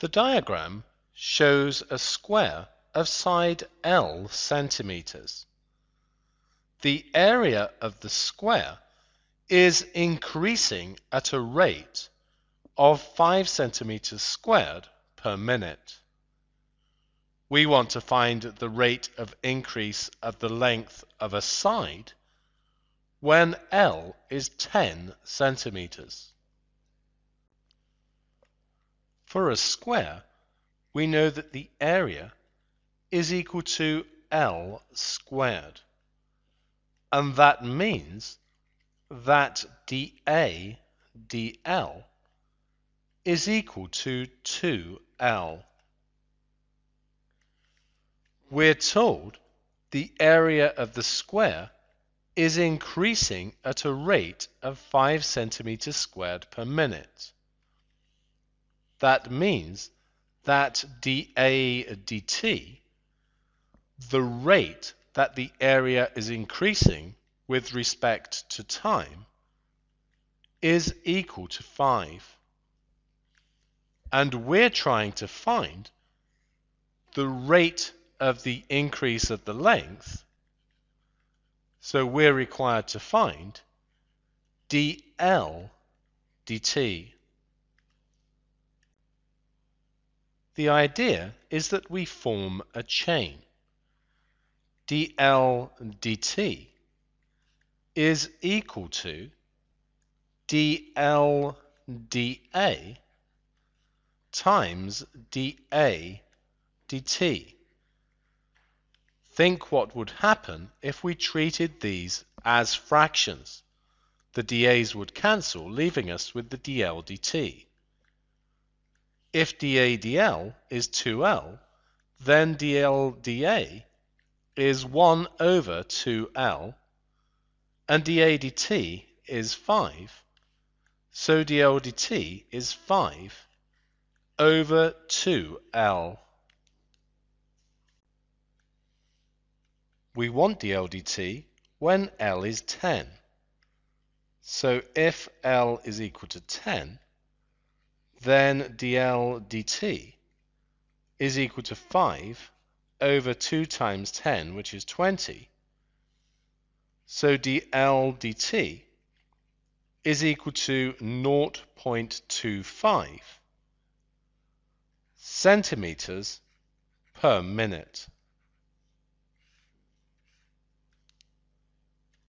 The diagram shows a square of side L centimeters. The area of the square is increasing at a rate of 5 centimeters squared per minute. We want to find the rate of increase of the length of a side when L is 10 centimeters. For a square, we know that the area is equal to L squared, and that means that dA dL is equal to 2L. We're told the area of the square is increasing at a rate of 5 centimeters squared per minute. That means that dA dt, the rate that the area is increasing with respect to time, is equal to 5. And we're trying to find the rate of the increase of the length, so we're required to find dL dt. The idea is that we form a chain. dL dt is equal to dL dA times dA dt. Think what would happen if we treated these as fractions. The dA's would cancel, leaving us with the dL dt. If dA dL is 2L, then dL dA is 1 over 2L, and dA dt is 5, so dL dt is 5 over 2L. We want dL dt when L is 10. So if L is equal to 10, then dL dt is equal to 5 over 2 times 10, which is 20. So dL dt is equal to 0.25 centimeters per minute.